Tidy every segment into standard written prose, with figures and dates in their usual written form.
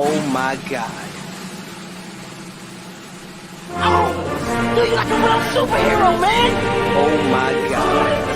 Oh my God. Oh, dude, you're like a real superhero, man! Oh my God.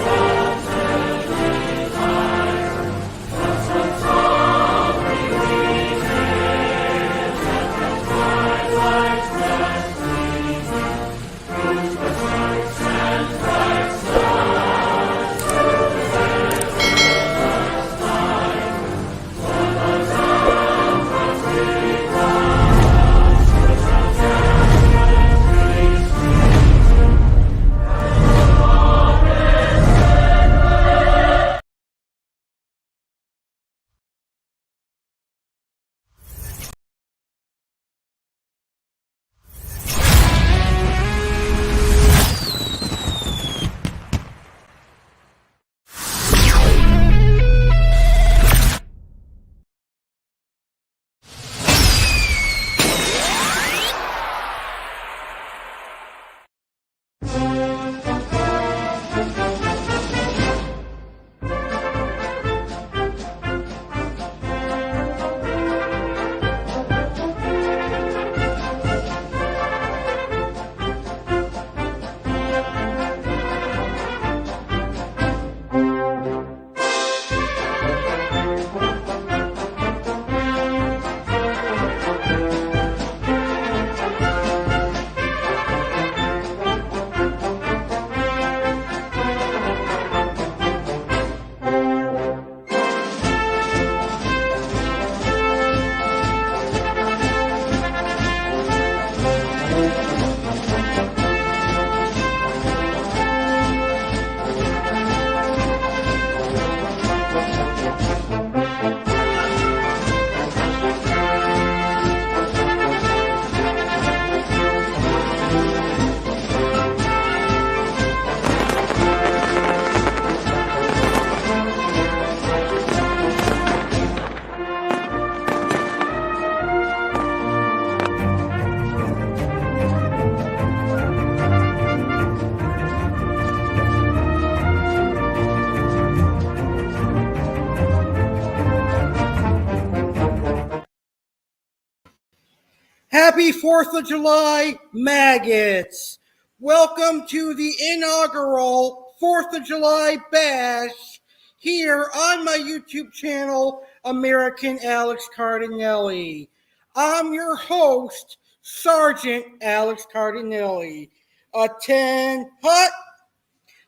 Happy 4th of July, maggots! Welcome to the inaugural 4th of July bash here on my YouTube channel, American Alex Cardinale. I'm your host, Sergeant Alex Cardinale. Attend hut!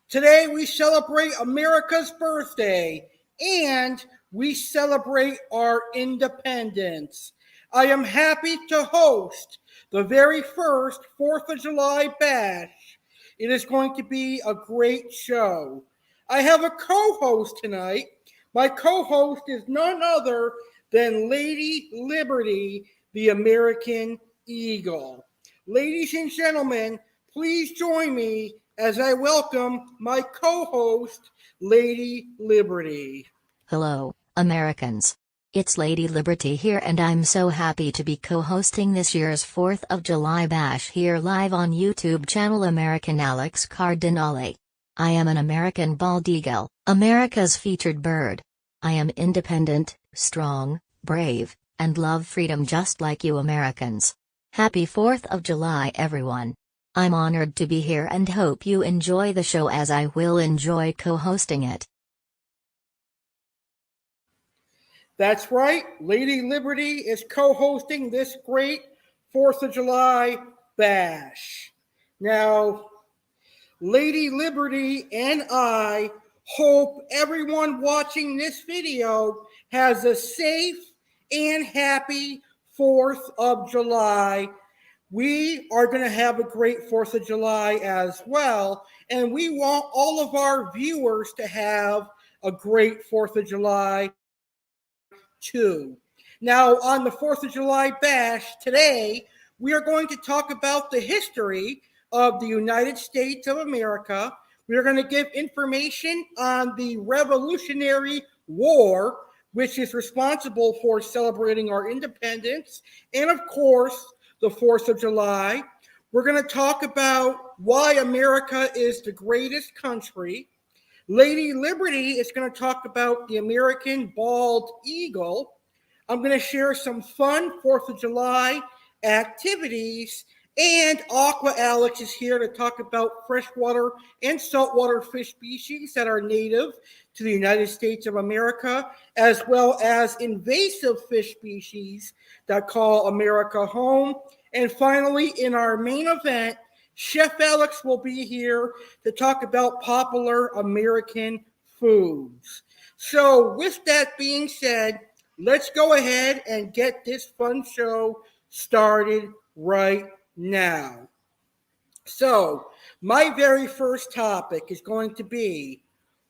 Today we celebrate America's birthday and we celebrate our independence. I am happy to host the very first 4th of July bash. It is going to be a great show. I have a co-host tonight. My co-host is none other than Lady Liberty, the American Eagle. Ladies and gentlemen, please join me as I welcome my co-host, Lady Liberty. Hello, Americans. It's Lady Liberty here and I'm so happy to be co-hosting this year's 4th of July bash here live on YouTube channel American Alex Cardinale. I am an American bald eagle, America's featured bird. I am independent, strong, brave, and love freedom just like you Americans. Happy 4th of July everyone. I'm honored to be here and hope you enjoy the show as I will enjoy co-hosting it. That's right, Lady Liberty is co-hosting this great 4th of July bash. Now, Lady Liberty and I hope everyone watching this video has a safe and happy 4th of July. We are going to have a great 4th of July as well, and we want all of our viewers to have a great 4th of July too. Now, on the 4th of July bash today, we are going to talk about the history of the United States of America. We are going to give information on the Revolutionary War, which is responsible for celebrating our independence, and of course, the 4th of July. We're going to talk about why America is the greatest country. Lady Liberty is going to talk about the American bald eagle. I'm going to share some fun 4th of July activities. And Aqua Alex is here to talk about freshwater and saltwater fish species that are native to the United States of America, as well as invasive fish species that call America home. And finally, in our main event, Chef Alex will be here to talk about popular American foods. So with that being said, let's go ahead and get this fun show started right now. So my very first topic is going to be,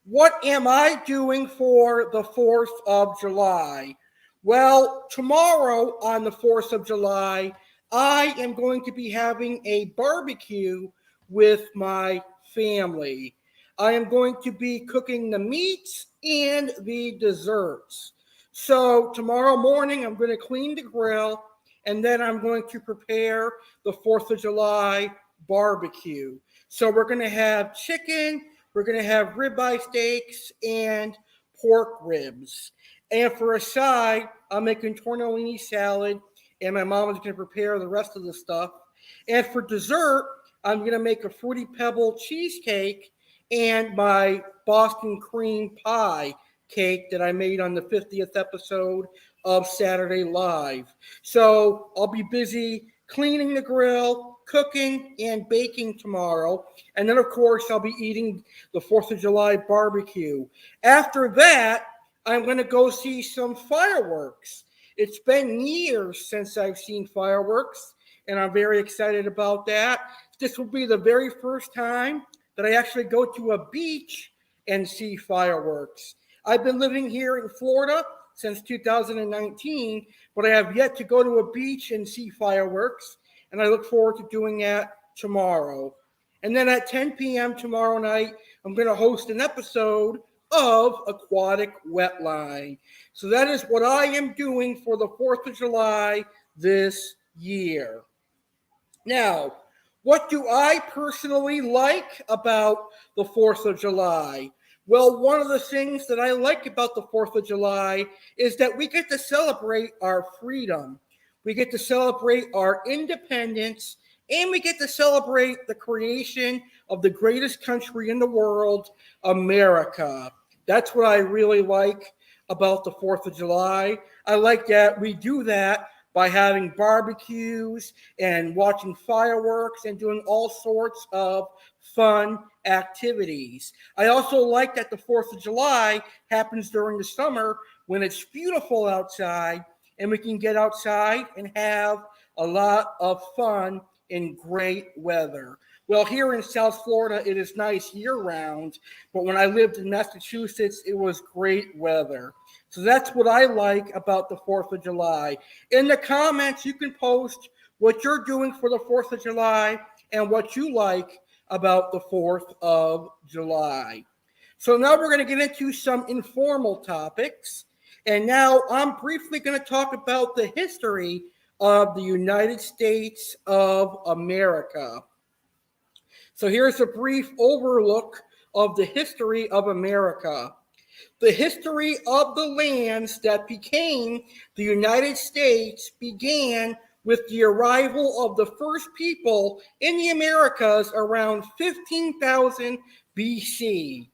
what am I doing for the 4th of July? Well, tomorrow on the 4th of July, I am going to be having a barbecue with my family. I am going to be cooking the meats and the desserts. So tomorrow morning, I'm going to clean the grill, and then I'm going to prepare the 4th of July barbecue. So we're going to have chicken, we're going to have ribeye steaks, and pork ribs. And for a side, I'm making tortellini salad, and my mom is going to prepare the rest of the stuff. And for dessert, I'm going to make a Fruity Pebble cheesecake and my Boston cream pie cake that I made on the 50th episode of Saturday Live. So I'll be busy cleaning the grill, cooking, and baking tomorrow. And then, of course, I'll be eating the 4th of July barbecue. After that, I'm going to go see some fireworks. It's been years since I've seen fireworks, and I'm very excited about that. This will be the very first time that I actually go to a beach and see fireworks. I've been living here in Florida since 2019, but I have yet to go to a beach and see fireworks, and I look forward to doing that tomorrow. And then at 10 p.m. tomorrow night, I'm going to host an episode of Aquatic Wetline. So that is what I am doing for the 4th of July this year. Now, what do I personally like about the 4th of July? Well, one of the things that I like about the 4th of July is that we get to celebrate our freedom. We get to celebrate our independence, and we get to celebrate the creation of the greatest country in the world, America. That's what I really like about the 4th of July. I like that we do that by having barbecues and watching fireworks and doing all sorts of fun activities. I also like that the 4th of July happens during the summer when it's beautiful outside and we can get outside and have a lot of fun in great weather. Well, here in South Florida, it is nice year-round, but when I lived in Massachusetts, it was great weather. So that's what I like about the 4th of July. In the comments, you can post what you're doing for the 4th of July and what you like about the 4th of July. So now we're going to get into some informal topics. And now I'm briefly going to talk about the history of the United States of America. So here's a brief overlook of the history of America. The history of the lands that became the United States began with the arrival of the first people in the Americas around 15,000 BC.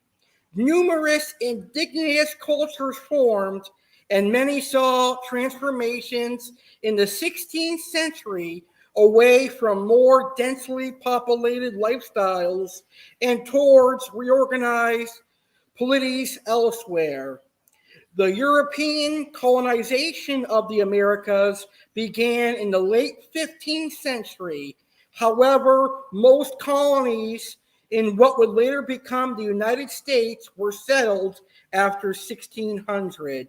Numerous indigenous cultures formed, and many saw transformations in the 16th century away from more densely populated lifestyles and towards reorganized polities elsewhere. The European colonization of the Americas began in the late 15th century. However, most colonies in what would later become the United States were settled after 1600.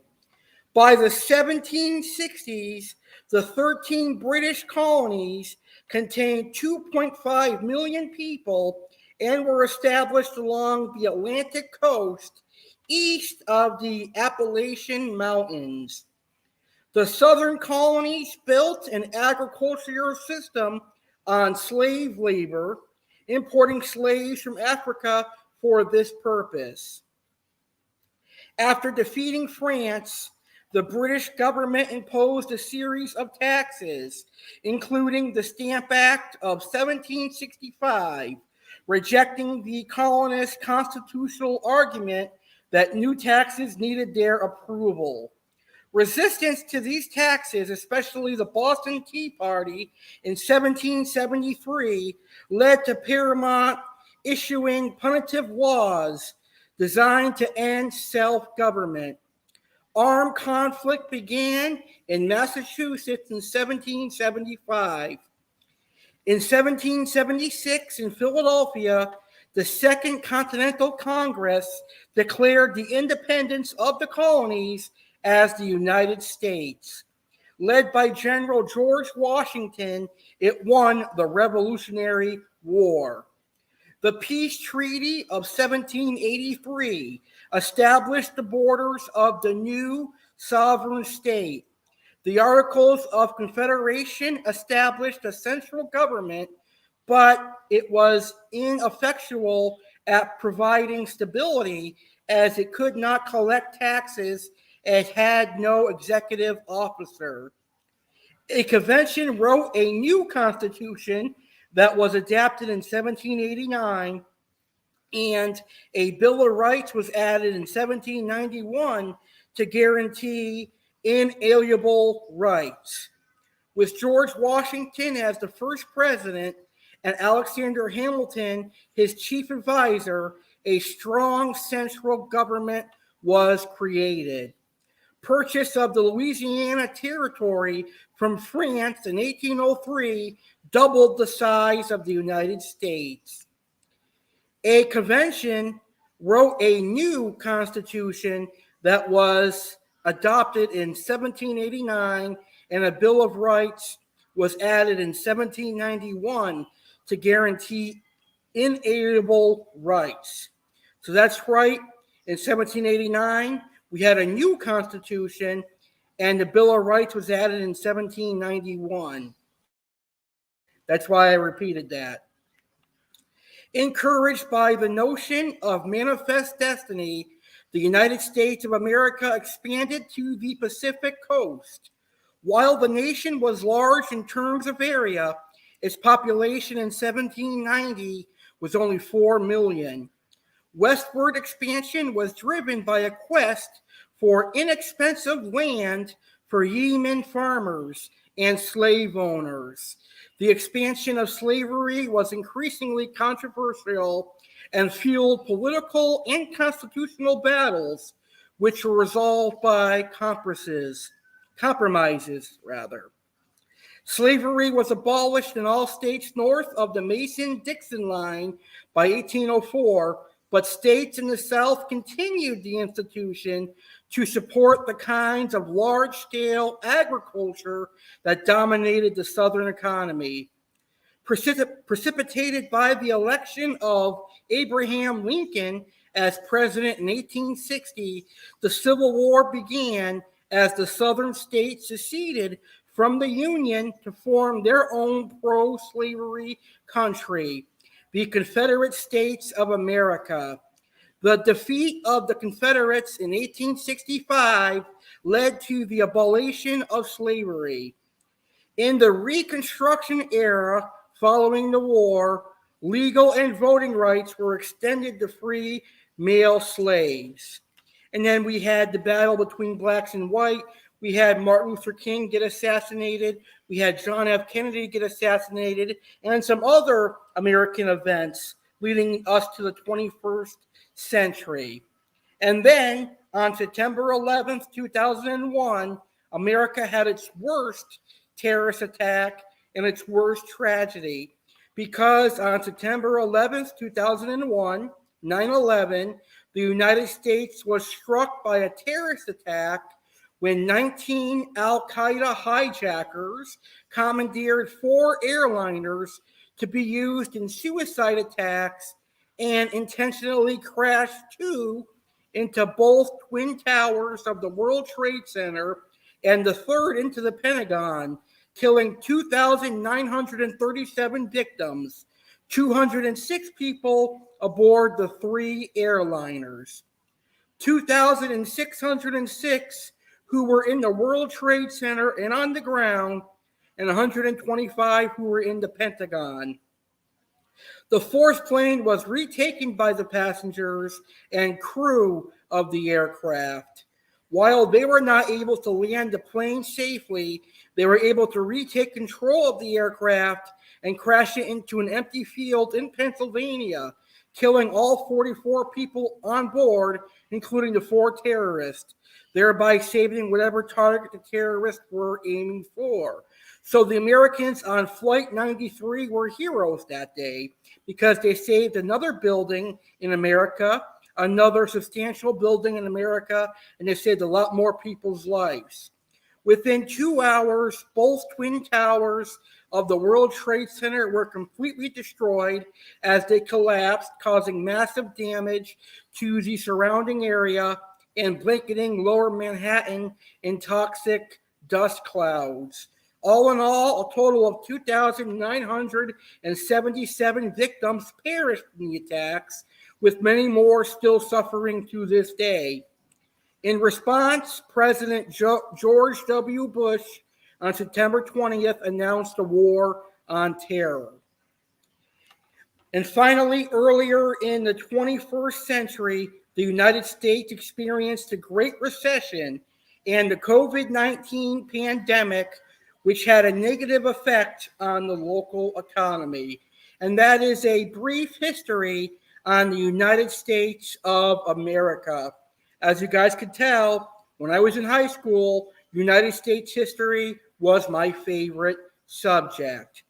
By the 1760s, the 13 British colonies contained 2.5 million people and were established along the Atlantic coast east of the Appalachian Mountains. The southern colonies built an agricultural system on slave labor, importing slaves from Africa for this purpose. After defeating France, The British government imposed a series of taxes, including the Stamp Act of 1765, rejecting the colonists' constitutional argument that new taxes needed their approval. Resistance to these taxes, especially the Boston Tea Party in 1773, led to Paramount issuing punitive laws designed to end self-government. Armed conflict began in Massachusetts in 1775. In 1776, in Philadelphia, the Second Continental Congress declared the independence of the colonies as the United States. Led by General George Washington, it won the Revolutionary War. The Peace Treaty of 1783 established the borders of the new sovereign state. The Articles of Confederation established a central government, but it was ineffectual at providing stability as it could not collect taxes and had no executive officer. A convention wrote a new constitution that was adapted in 1789, and a Bill of Rights was added in 1791 to guarantee inalienable rights. With George Washington as the first president and Alexander Hamilton his chief advisor, a strong central government was created. Purchase of the Louisiana Territory from France in 1803 doubled the size of the United States. A convention wrote a new constitution that was adopted in 1789, and a Bill of Rights was added in 1791 to guarantee inalienable rights. So that's right, in 1789, we had a new constitution, and the Bill of Rights was added in 1791. That's why I repeated that. Encouraged by the notion of manifest destiny, the United States of America expanded to the Pacific coast. While the nation was large in terms of area, its population in 1790 was only 4 million. Westward expansion was driven by a quest for inexpensive land for yeoman farmers and slave owners. The expansion of slavery was increasingly controversial and fueled political and constitutional battles, which were resolved by compromises. Slavery was abolished in all states north of the Mason-Dixon line by 1804, but states in the South continued the institution to support the kinds of large-scale agriculture that dominated the Southern economy. Precipitated by the election of Abraham Lincoln as president in 1860, the Civil War began as the Southern states seceded from the Union to form their own pro-slavery country, the Confederate States of America. The defeat of the Confederates in 1865 led to the abolition of slavery. In the Reconstruction era following the war, legal and voting rights were extended to free male slaves. And then we had the battle between blacks and white. We had Martin Luther King get assassinated. We had John F. Kennedy get assassinated, and some other American events leading us to the 21st century. And then on September 11th, 2001, America had its worst terrorist attack and its worst tragedy, because on September 11th, 2001, 9/11, the United States was struck by a terrorist attack when 19 Al-Qaeda hijackers commandeered 4 airliners to be used in suicide attacks and intentionally crashed 2 into both twin towers of the World Trade Center and the third into the Pentagon, killing 2,937 victims, 206 people aboard the 3 airliners. 2,606 who were in the World Trade Center and on the ground, and 125 who were in the Pentagon. The fourth plane was retaken by the passengers and crew of the aircraft. While they were not able to land the plane safely, they were able to retake control of the aircraft and crash it into an empty field in Pennsylvania, killing all 44 people on board, including the 4 terrorists, thereby saving whatever target the terrorists were aiming for. So the Americans on Flight 93 were heroes that day because they saved another building in America, another substantial building in America, and they saved a lot more people's lives. Within 2 hours, both twin towers of the World Trade Center were completely destroyed as they collapsed, causing massive damage to the surrounding area and blanketing lower Manhattan in toxic dust clouds. All in all, a total of 2,977 victims perished in the attacks, with many more still suffering to this day. In response, President George W. Bush on September 20th announced a war on terror. And finally, earlier in the 21st century, the United States experienced a Great Recession and the COVID-19 pandemic, which had a negative effect on the local economy. And that is a brief history on the United States of America. As you guys could tell, when I was in high school, United States history was my favorite subject.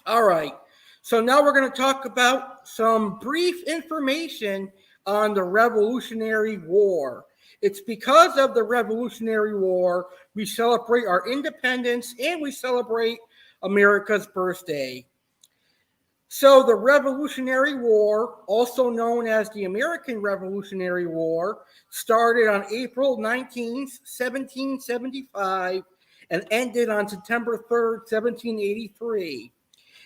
All right, so now we're going to talk about some brief information on the Revolutionary War. It's because of the Revolutionary War we celebrate our independence and we celebrate America's birthday. So the Revolutionary War, also known as the American Revolutionary War, started on April 19th, 1775, and ended on September 3rd, 1783.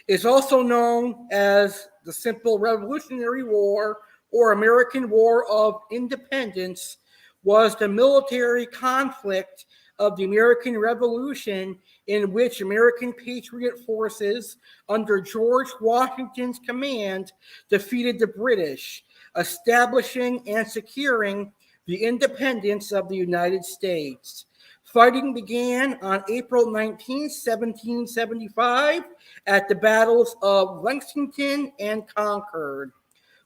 It's also known as the simple Revolutionary War or American War of Independence, was the military conflict of the American Revolution in which American patriot forces under George Washington's command defeated the British, establishing and securing the independence of the United States. Fighting began on April 19, 1775 at the battles of Lexington and Concord.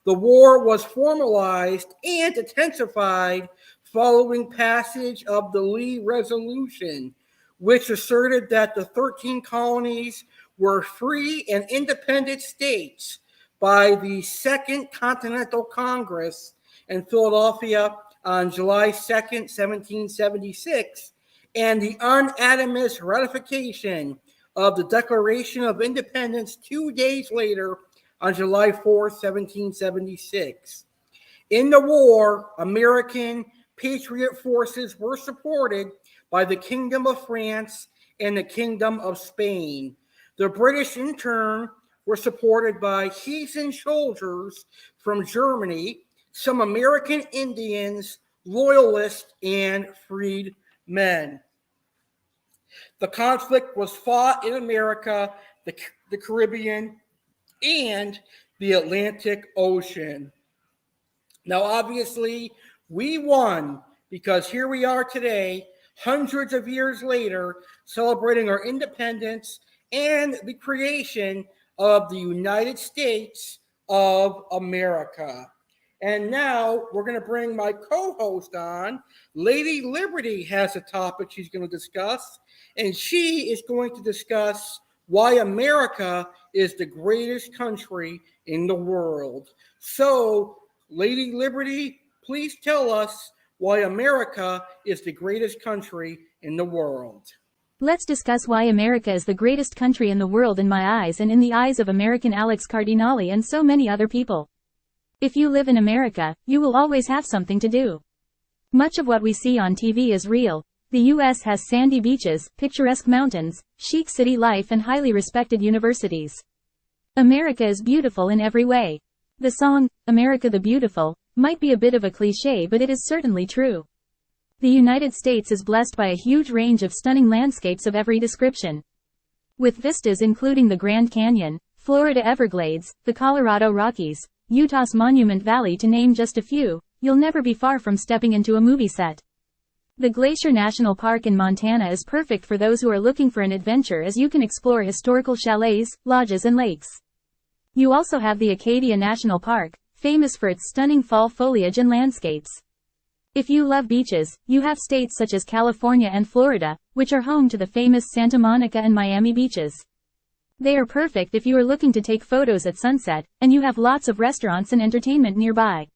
The war was formalized and intensified following passage of the Lee Resolution, which asserted that the 13 colonies were free and independent states by the Second Continental Congress in Philadelphia on July 2nd, 1776, and the unanimous ratification of the Declaration of Independence 2 days later on July 4th, 1776. In the war, American patriot forces were supported by the Kingdom of France and the Kingdom of Spain. The British, in turn, were supported by heathen soldiers from Germany, some American Indians, loyalists, and freedmen. The conflict was fought in America, the Caribbean, and the Atlantic Ocean. Now, obviously, we won because here we are today, hundreds of years later, celebrating our independence and the creation of the United States of America. And now we're going to bring my co-host on. Lady Liberty has a topic she's going to discuss, and she is going to discuss why America is the greatest country in the world. So, Lady Liberty, please tell us why America is the greatest country in the world. Let's discuss why America is the greatest country in the world in my eyes and in the eyes of American Alex Cardinale and so many other people. If you live in America, you will always have something to do. Much of what we see on TV is real. The U.S. has sandy beaches, picturesque mountains, chic city life and highly respected universities. America is beautiful in every way. The song, America the Beautiful, might be a bit of a cliché, but it is certainly true. The United States is blessed by a huge range of stunning landscapes of every description. With vistas including the Grand Canyon, Florida Everglades, the Colorado Rockies, Utah's Monument Valley to name just a few, you'll never be far from stepping into a movie set. The Glacier National Park in Montana is perfect for those who are looking for an adventure as you can explore historical chalets, lodges and lakes. You also have the Acadia National Park, famous for its stunning fall foliage and landscapes. If you love beaches, you have states such as California and Florida, which are home to the famous Santa Monica and Miami beaches. They are perfect if you are looking to take photos at sunset, and you have lots of restaurants and entertainment nearby.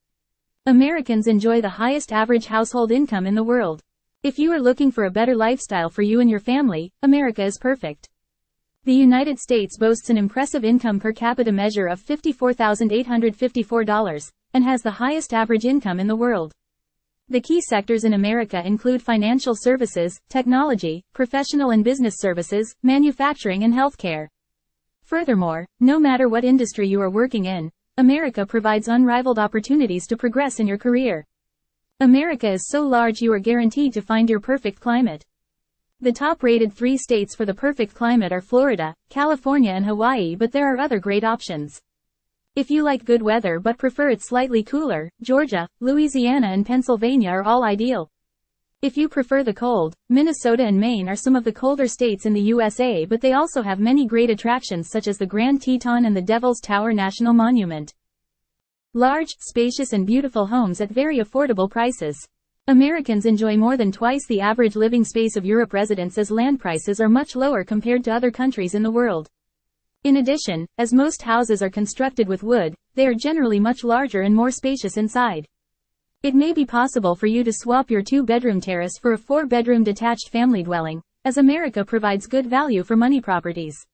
Americans enjoy the highest average household income in the world. If you are looking for a better lifestyle for you and your family, America is perfect. The United States boasts an impressive income per capita measure of $54,854, and has the highest average income in the world. The key sectors in America include financial services, technology, professional and business services, manufacturing and healthcare. Furthermore, no matter what industry you are working in, America provides unrivaled opportunities to progress in your career. America is so large you are guaranteed to find your perfect climate. The top-rated 3 states for the perfect climate are Florida, California and Hawaii, but there are other great options. If you like good weather but prefer it slightly cooler, Georgia, Louisiana and Pennsylvania are all ideal. If you prefer the cold, Minnesota and Maine are some of the colder states in the USA, but they also have many great attractions such as the Grand Teton and the Devil's Tower National Monument. Large, spacious and beautiful homes at very affordable prices. Americans enjoy more than twice the average living space of Europe residents as land prices are much lower compared to other countries in the world. In addition, as most houses are constructed with wood, they are generally much larger and more spacious inside. It may be possible for you to swap your 2-bedroom terrace for a 4-bedroom detached family dwelling, as America provides good value for money properties.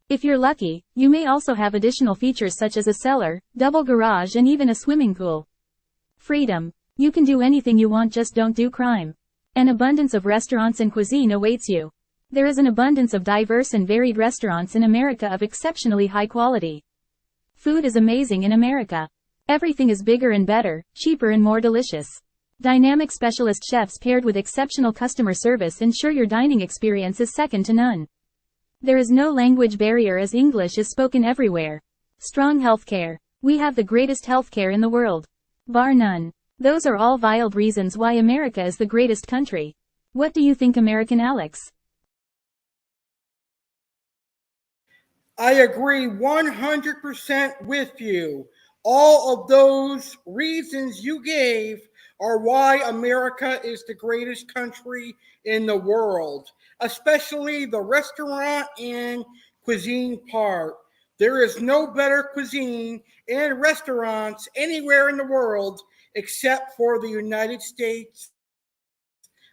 If you're lucky, you may also have additional features such as a cellar, double garage and even a swimming pool. Freedom. You can do anything you want, just don't do crime. An abundance of restaurants and cuisine awaits you. There is an abundance of diverse and varied restaurants in America of exceptionally high quality. Food is amazing in America. Everything is bigger and better, cheaper and more delicious. Dynamic specialist chefs paired with exceptional customer service ensure your dining experience is second to none. There is no language barrier as English is spoken everywhere. Strong healthcare. We have the greatest healthcare in the world. Bar none. Those are all valid reasons why America is the greatest country. What do you think, American Alex? I agree 100% with you. All of those reasons you gave are why America is the greatest country in the world, especially the restaurant and cuisine part. There is no better cuisine and restaurants anywhere in the world except for the United States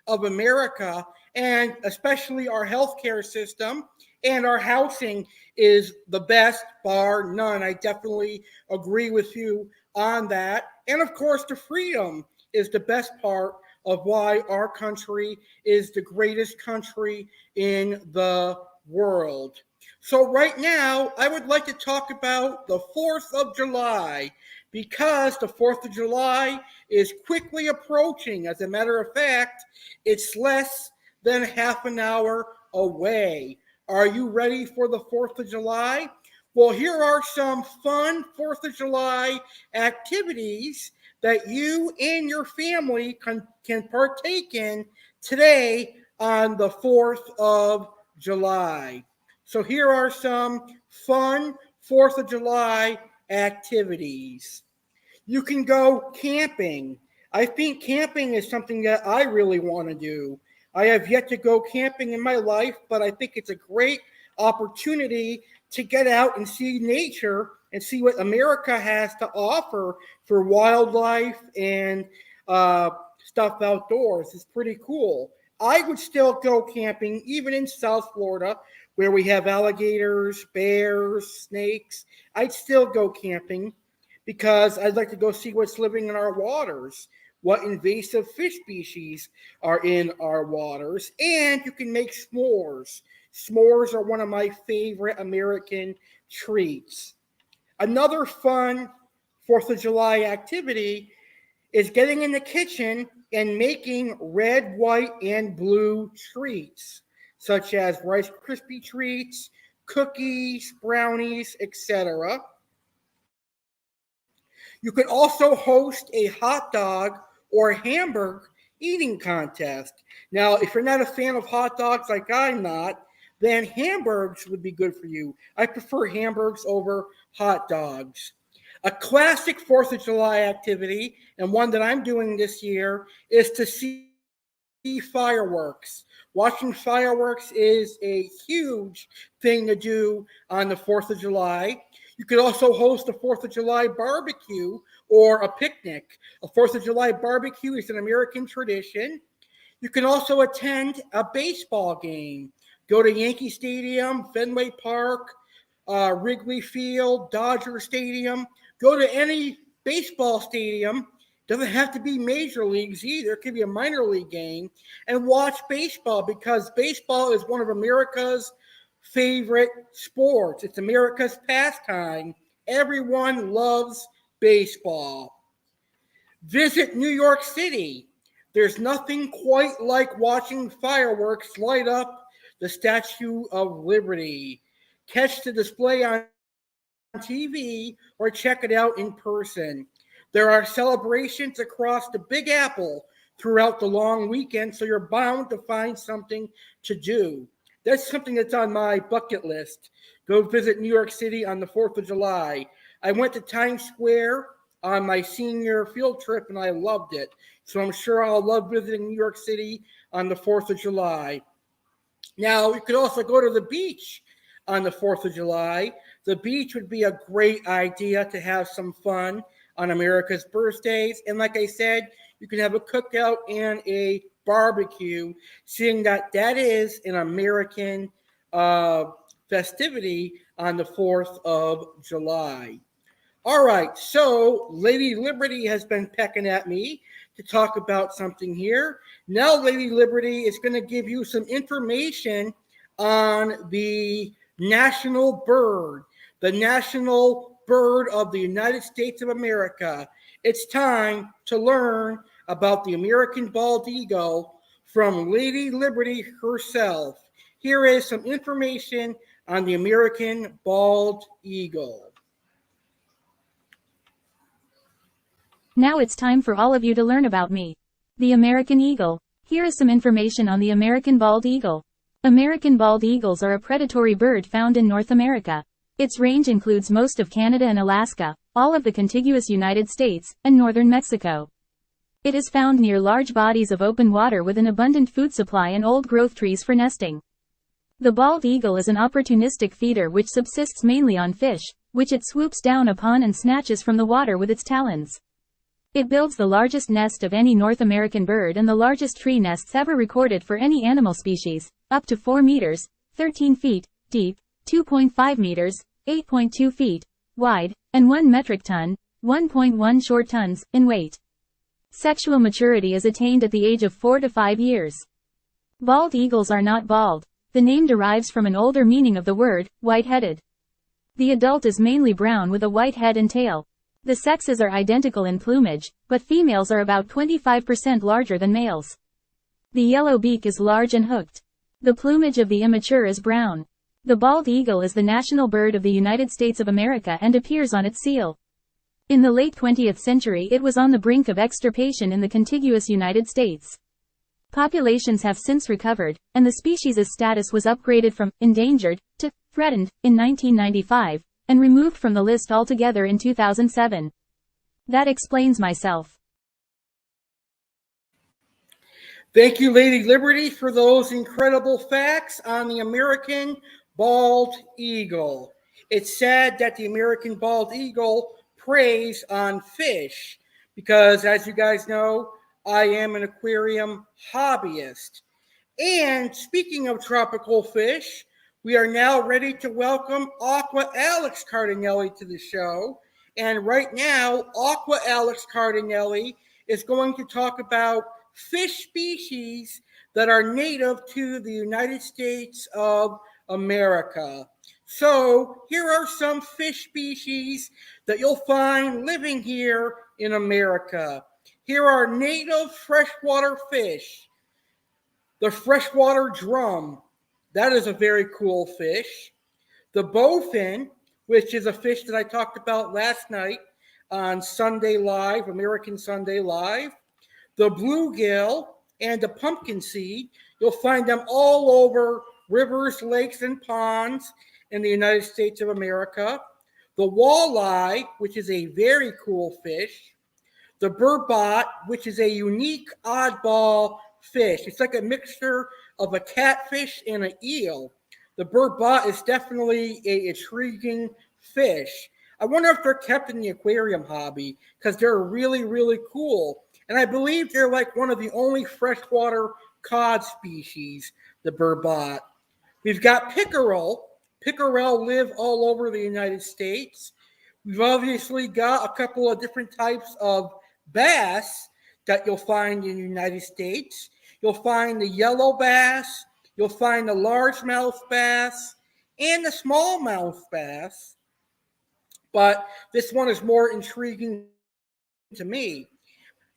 of America, and especially our healthcare system and our housing is the best, bar none. I definitely agree with you on that. And of course, the freedom is the best part of why our country is the greatest country in the world. So right now, I would like to talk about the 4th of July, because the 4th of July is quickly approaching. As a matter of fact, it's less than half an hour away. Are you ready for the 4th of July? Well, here are some fun 4th of July activities that you and your family can partake in today on the 4th of July. So here are some fun 4th of July activities. You can go camping. I think camping is something that I really want to do. I have yet to go camping in my life, but I think it's a great opportunity to get out and see nature and see what America has to offer for wildlife and stuff outdoors. It's pretty cool. I would still go camping even in South Florida, where we have alligators, bears, snakes. I'd still go camping because I'd like to go see what's living in our waters, what invasive fish species are in our waters, and you can make s'mores. S'mores are one of my favorite American treats. Another fun 4th of July activity is getting in the kitchen and making red, white, and blue treats, such as Rice Krispie treats, cookies, brownies, etc. You could also host a hot dog or hamburger eating contest. Now, if you're not a fan of hot dogs like I'm not, then hamburgers would be good for you. I prefer hamburgers over hot dogs. A classic 4th of July activity, and one that I'm doing this year, is to see fireworks. Watching fireworks is a huge thing to do on the 4th of July. You could also host a 4th of July barbecue or a picnic. A 4th of July barbecue is an American tradition. You can also attend a baseball game. Go to Yankee Stadium, Fenway Park, Wrigley Field, Dodger Stadium. Go to any baseball stadium. Doesn't have to be major leagues either. It could be a minor league game. And watch baseball, because baseball is one of America's favorite sports. It's America's pastime. Everyone loves baseball. Visit New York City. There's nothing quite like watching fireworks light up the Statue of Liberty. Catch the display on TV or check it out in person. There are celebrations across the Big Apple throughout the long weekend, so you're bound to find something to do. That's something that's on my bucket list. Go visit New York City on the 4th of July. I went to Times Square on my senior field trip, and I loved it. So I'm sure I'll love visiting New York City on the 4th of July. Now, you could also go to the beach on the 4th of July. The beach would be a great idea to have some fun on America's birthdays. And like I said, you can have a cookout and a barbecue, seeing that that is an American festivity on the 4th of July. All right, so Lady Liberty has been pecking at me to talk about something here. Now Lady Liberty is going to give you some information on the national bird, the national bird of the United States of America. It's time to learn about the American bald eagle from Lady Liberty herself. Here is some information on the American bald eagle. Now it's time for all of you to learn about me. The American eagle. Here is some information on the American bald eagle. American bald eagles are a predatory bird found in North America. Its range includes most of Canada and Alaska, all of the contiguous United States, and northern Mexico. It is found near large bodies of open water with an abundant food supply and old-growth trees for nesting. The bald eagle is an opportunistic feeder which subsists mainly on fish, which it swoops down upon and snatches from the water with its talons. It builds the largest nest of any North American bird and the largest tree nests ever recorded for any animal species, up to 4 meters, 13 feet, deep, 2.5 meters, 8.2 feet, wide, and 1 metric ton, 1.1 short tons, in weight. Sexual maturity is attained at the age of 4 to 5 years. Bald eagles are not bald. The name derives from an older meaning of the word, white-headed. The adult is mainly brown with a white head and tail. The sexes are identical in plumage, but females are about 25% larger than males. The yellow beak is large and hooked. The plumage of the immature is brown. The bald eagle is the national bird of the United States of America and appears on its seal. In the late 20th century it was on the brink of extirpation in the contiguous United States. Populations have since recovered, and the species' status was upgraded from endangered to threatened in 1995, and removed from the list altogether in 2007. That explains myself. Thank you, Lady Liberty, for those incredible facts on the American bald eagle. It's sad that the American bald eagle preys on fish because, as you guys know, I am an aquarium hobbyist. And speaking of tropical fish, we are now ready to welcome Aqua Alex Cardinale to the show. And right now, Aqua Alex Cardinale is going to talk about fish species that are native to the United States of America. So here are some fish species that you'll find living here in America. Here are native freshwater fish. The freshwater drum. That is a very cool fish. The bowfin, which is a fish that I talked about last night on Sunday Live, American Sunday Live. The bluegill and the pumpkin seed. You'll find them all over rivers, lakes, and ponds in the United States of America. The walleye, which is a very cool fish. The burbot, which is a unique oddball fish. It's like a mixture of a catfish and an eel. The burbot is definitely an intriguing fish. I wonder if they're kept in the aquarium hobby because they're really, really cool. And I believe they're like one of the only freshwater cod species, the burbot. We've got pickerel. Pickerel live all over the United States. We've obviously got a couple of different types of bass that you'll find in the United States. You'll find the yellow bass, you'll find the largemouth bass, and the smallmouth bass. But this one is more intriguing to me.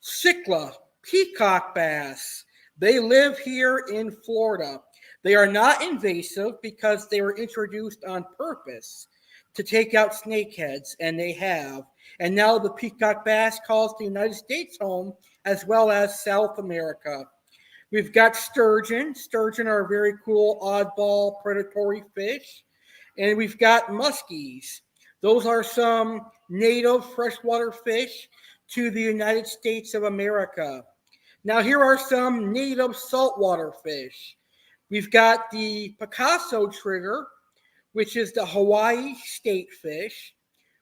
Cicla, peacock bass. They live here in Florida. They are not invasive because they were introduced on purpose to take out snakeheads, and they have. And now the peacock bass calls the United States home as well as South America. We've got sturgeon. Sturgeon are a very cool oddball predatory fish. And we've got muskies. Those are some native freshwater fish to the United States of America. Now here are some native saltwater fish. We've got the Picasso trigger, which is the Hawaii state fish.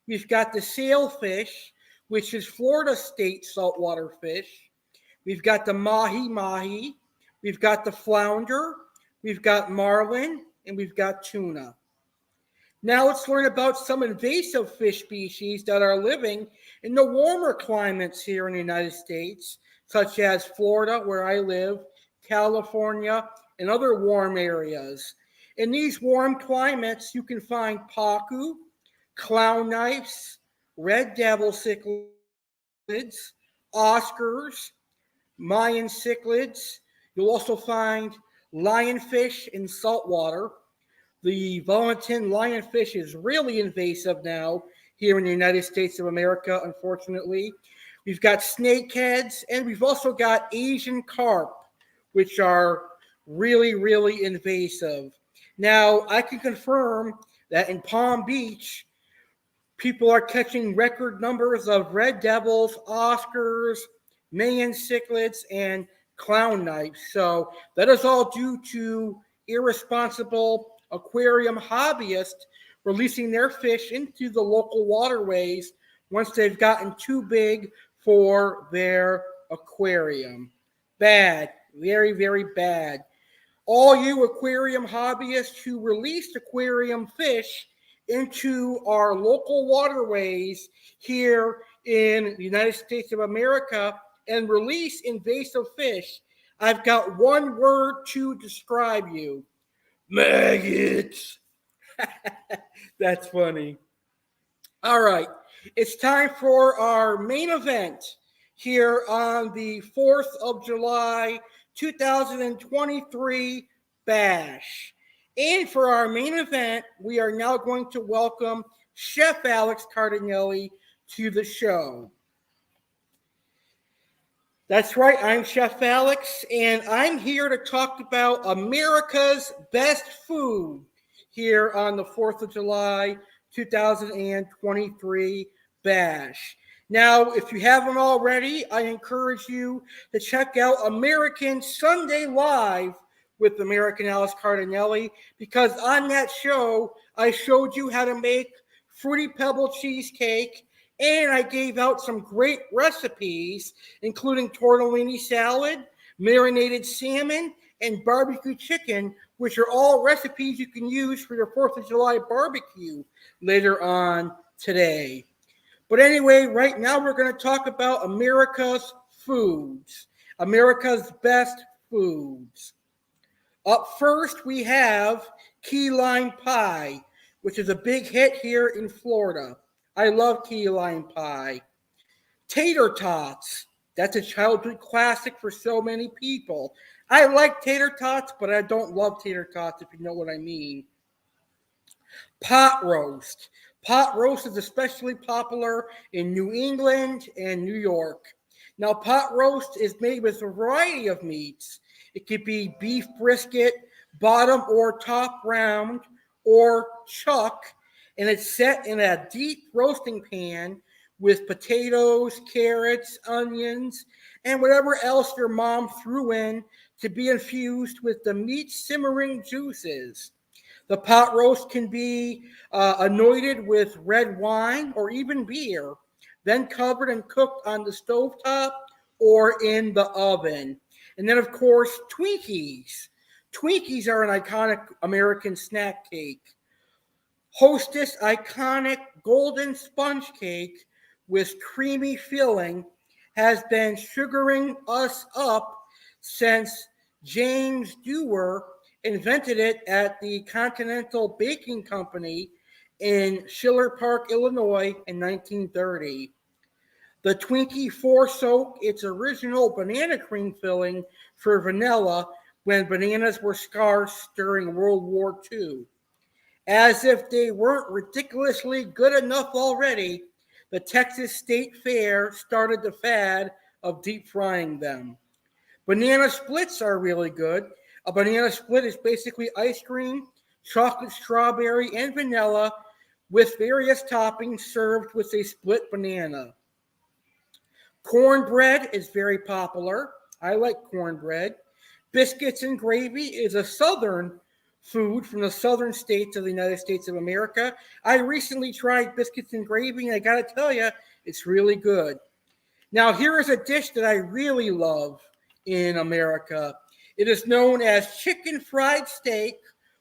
We've got the sailfish, which is Florida state saltwater fish. We've got the mahi-mahi. We've got the flounder. We've got marlin, and we've got tuna. Now let's learn about some invasive fish species that are living in the warmer climates here in the United States, such as Florida, where I live, California, and other warm areas. In these warm climates, you can find pacu, clown knifes, red devil cichlids, Oscars, Mayan cichlids. You'll also find lionfish in saltwater. The Valentin lionfish is really invasive now here in the United States of America, unfortunately. We've got snakeheads, and we've also got Asian carp, which are really, really invasive. Now, I can confirm that in Palm Beach, people are catching record numbers of red devils, Oscars, Mayan cichlids, and clown knifes. So that is all due to irresponsible aquarium hobbyists releasing their fish into the local waterways once they've gotten too big for their aquarium. Bad, very, very bad. All you aquarium hobbyists who released aquarium fish into our local waterways here in the United States of America and release invasive fish, I've got one word to describe you. Maggots. That's funny. All right. It's time for our main event here on the 4th of July, 2023 Bash. And for our main event, we are now going to welcome Chef Alex Cardinale to the show. That's right, I'm Chef Alex, and I'm here to talk about America's best food here on the 4th of July, 2023 Bash. Now, if you haven't already, I encourage you to check out American Sunday Live with American Alex Cardinale, because on that show, I showed you how to make Fruity Pebble cheesecake, and I gave out some great recipes, including tortellini salad, marinated salmon, and barbecue chicken, which are all recipes you can use for your 4th of July barbecue later on today. But anyway, right now we're going to talk about America's foods, America's best foods. Up first, we have key lime pie, which is a big hit here in Florida. I love key lime pie. Tater tots. That's a childhood classic for so many people. I like tater tots, but I don't love tater tots, if you know what I mean. Pot roast. Pot roast is especially popular in New England and New York. Now, pot roast is made with a variety of meats. It could be beef brisket, bottom or top round, or chuck, and it's set in a deep roasting pan with potatoes, carrots, onions, and whatever else your mom threw in to be infused with the meat simmering juices. The pot roast can be anointed with red wine or even beer, then covered and cooked on the stovetop or in the oven. And then, of course, Twinkies. Twinkies are an iconic American snack cake. Hostess iconic golden sponge cake with creamy filling has been sugaring us up since James Dewar invented it at the Continental Baking Company in Schiller Park, Illinois in 1930. The Twinkie forsook its original banana cream filling for vanilla when bananas were scarce during World War II. As if they weren't ridiculously good enough already, the Texas State Fair started the fad of deep frying them. Banana splits are really good. A banana split is basically ice cream, chocolate, strawberry, and vanilla with various toppings served with a split banana. Cornbread is very popular. I like cornbread. Biscuits and gravy is a southern food from the southern states of the United States of America. I recently tried biscuits and gravy, and I got to tell you, it's really good. Now, here is a dish that I really love in America. It is known as chicken fried steak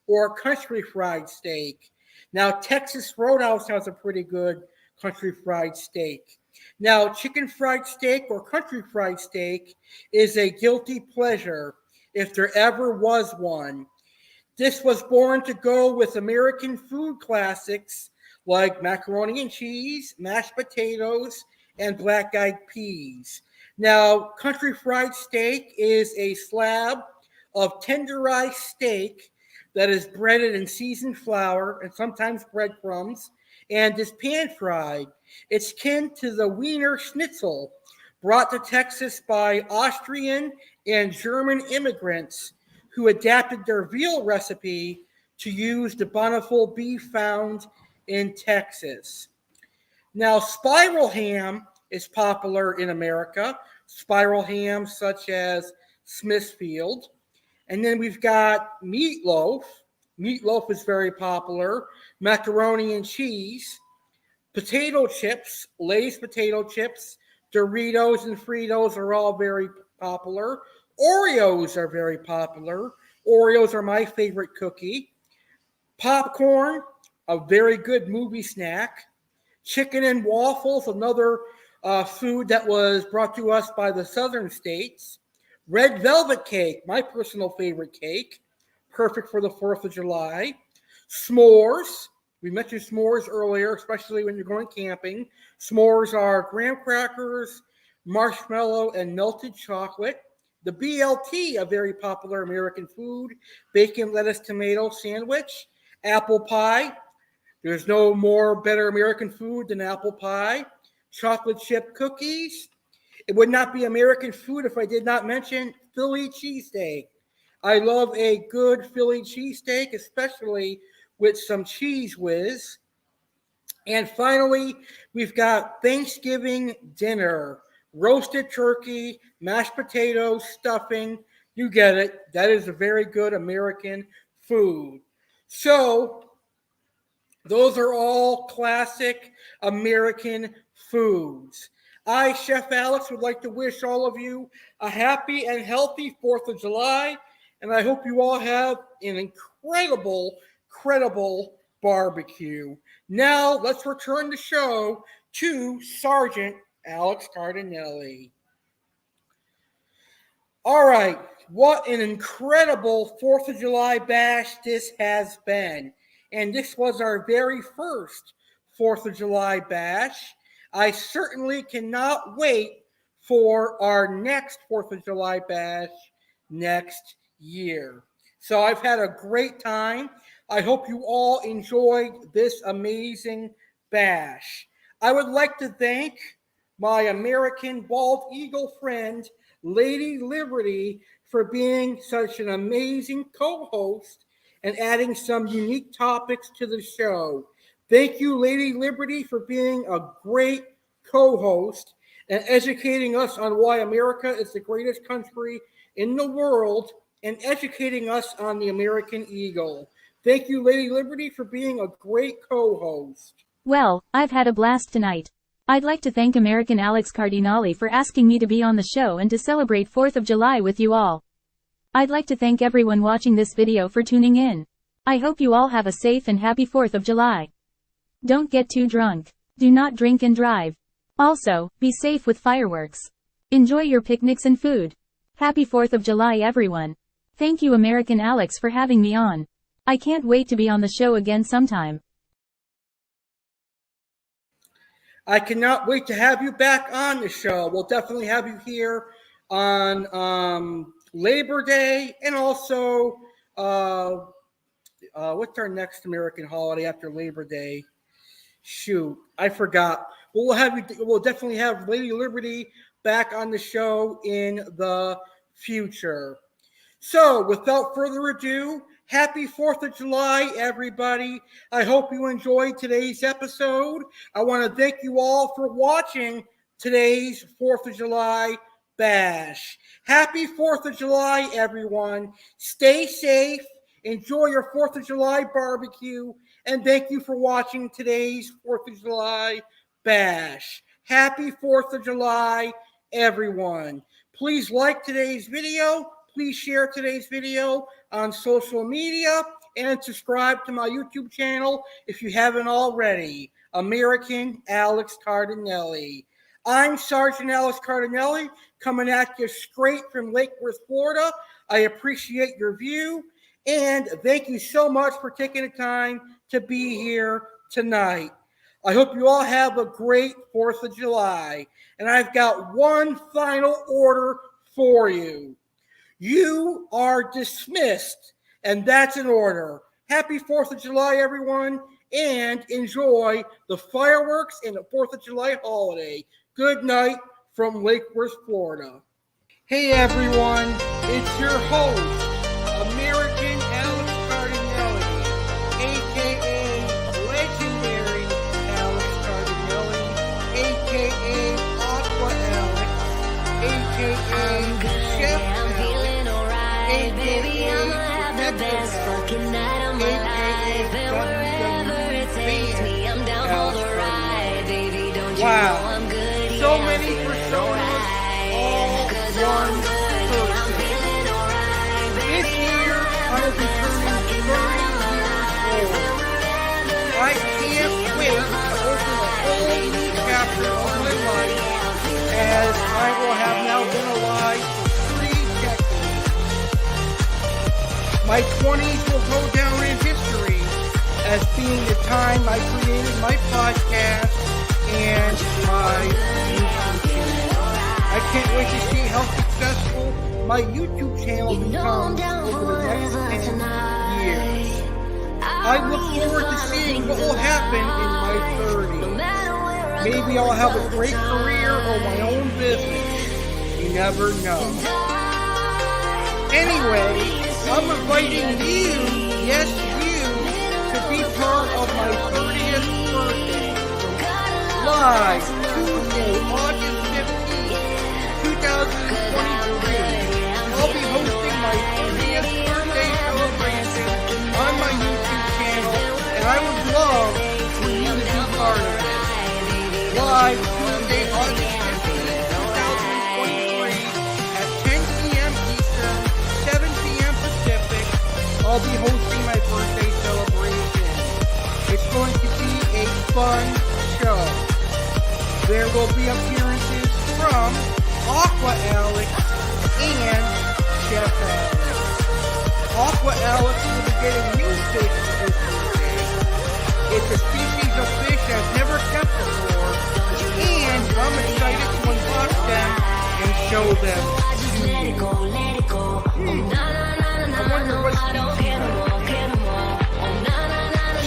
or country fried steak. Now, Texas Roadhouse has a pretty good country fried steak. Now, chicken fried steak or country fried steak is a guilty pleasure if there ever was one. This was born to go with American food classics like macaroni and cheese, mashed potatoes, and black-eyed peas. Now, country fried steak is a slab of tenderized steak that is breaded in seasoned flour and sometimes breadcrumbs and is pan-fried. It's kin to the Wiener Schnitzel, brought to Texas by Austrian and German immigrants who adapted their veal recipe to use the bountiful beef found in Texas. Now, spiral ham is popular in America. Spiral ham such as Smithfield. And then we've got meatloaf. Meatloaf is very popular. Macaroni and cheese. Potato chips, Lay's potato chips, Doritos and Fritos are all very popular. Oreos are very popular. Oreos are my favorite cookie. Popcorn, a very good movie snack. Chicken and waffles, another food that was brought to us by the southern states. Red velvet cake, my personal favorite cake, perfect for the 4th of July. S'mores, we mentioned s'mores earlier, especially when you're going camping. S'mores are graham crackers, marshmallow, and melted chocolate. The BLT, a very popular American food, bacon, lettuce, tomato sandwich. Apple pie, there's no more better American food than apple pie. Chocolate chip cookies. It would not be American food if I did not mention Philly cheesesteak. I love a good Philly cheesesteak, especially with some cheese whiz. And finally, we've got Thanksgiving dinner. Roasted turkey, mashed potatoes, stuffing. You get it. That is a very good American food. So, those are all classic American foods. I, Chef Alex, would like to wish all of you a happy and healthy 4th of July, and I hope you all have an incredible barbecue. Now, let's return the show to Sergeant Alex Cardinale. All right, what an incredible 4th of July bash this has been. And this was our very first 4th of July bash. I certainly cannot wait for our next 4th of July bash next year. So I've had a great time. I hope you all enjoyed this amazing bash. I would like to thank my American bald eagle friend, Lady Liberty, for being such an amazing co-host and adding some unique topics to the show. Thank you, Lady Liberty, for being a great co-host and educating us on why America is the greatest country in the world and educating us on the American eagle. Thank you, Lady Liberty, for being a great co-host. Well, I've had a blast tonight. I'd like to thank American Alex Cardinale for asking me to be on the show and to celebrate 4th of July with you all. I'd like to thank everyone watching this video for tuning in. I hope you all have a safe and happy 4th of July. Don't get too drunk. Do not drink and drive. Also, be safe with fireworks. Enjoy your picnics and food. Happy 4th of July, everyone. Thank you, American Alex, for having me on. I can't wait to be on the show again sometime. I cannot wait to have you back on the show. We'll definitely have you here on Labor Day, and also what's our next American holiday after Labor Day? Shoot, I forgot. We'll definitely have Lady Liberty back on the show in the future. So, without further ado, happy 4th of July, everybody. I hope you enjoyed today's episode. I want to thank you all for watching today's 4th of July bash. Happy 4th of July, everyone. Stay safe. Enjoy your 4th of July barbecue. And thank you for watching today's 4th of July bash. Happy 4th of July, everyone. Please like today's video. Please share today's video on social media and subscribe to my YouTube channel if you haven't already. American Alex Cardinale. I'm Sergeant Alex Cardinale, coming at you straight from Lake Worth, Florida. I appreciate your view, and thank you so much for taking the time to be here tonight. I hope you all have a great 4th of July, and I've got one final order for you. You are dismissed, and that's an order. Happy 4th of July, everyone, and enjoy the fireworks and the 4th of July holiday. Good night from Lake Worth, Florida. Hey, everyone, it's your host, American Alex Cardinale, a.k.a. legendary Alex Cardinale, a.k.a. Aqua Alex, a.k.a. Chef Alex, Baby, I'ma have the best fucking night of my life. And wherever it takes me, I'm down for the ride. Baby, don't you know I'm good? So many personas, all one person. This year, I will be turning 30 years old. I can't wait to open a whole new chapter of my life, as I will have now been alive for 3 decades. My 20s will go down in history as being the time I created my podcast and my YouTube channel. I can't wait to see how successful my YouTube channel becomes over the next 10 years. I look forward to seeing what will happen in my 30s. Maybe I'll have a great career or my own business. You never know. Anyway, I'm inviting you, yes you, to be part of my 30th birthday. Live Tuesday, August 15th, 2023. I'll be hosting my 30th birthday celebration on my YouTube channel, and I would love for you to be part of it. Live Tuesday, August 15th, 2023 at 10 p.m. Eastern, 7 p.m. Pacific. I'll be hosting my birthday celebration. It's going to be a fun show. There will be appearances from Aqua Alex and Chef Alex. Aqua Alex will be getting new fish for his birthday. It's a species of fish I've never kept before, and I'm excited to unbox them show them. I wonder what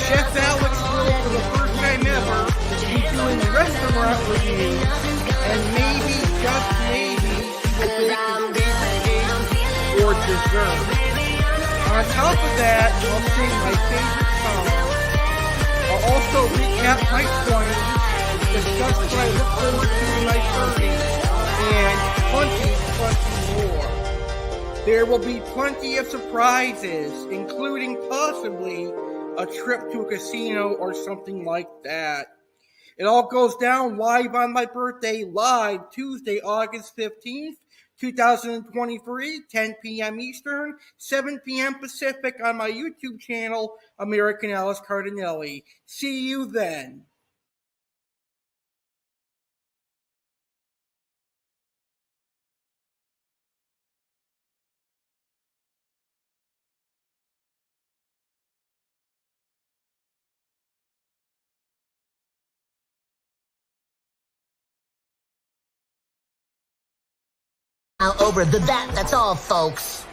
Chef Alex will, for the first time ever, be doing restaurant reviews, and maybe, just maybe, he will predict a or dessert. On top of that, I'll sing my favorite song. I'll also recap my 20s, discuss what I look forward to in my 30s, and plenty more. There will be plenty of surprises, including possibly a trip to a casino or something like that. It all goes down live on my birthday, live Tuesday, August 15th, 2023, 10 p.m. Eastern, 7 p.m. Pacific on my YouTube channel, American Alex Cardinale. See you then. Now over the that's all, folks.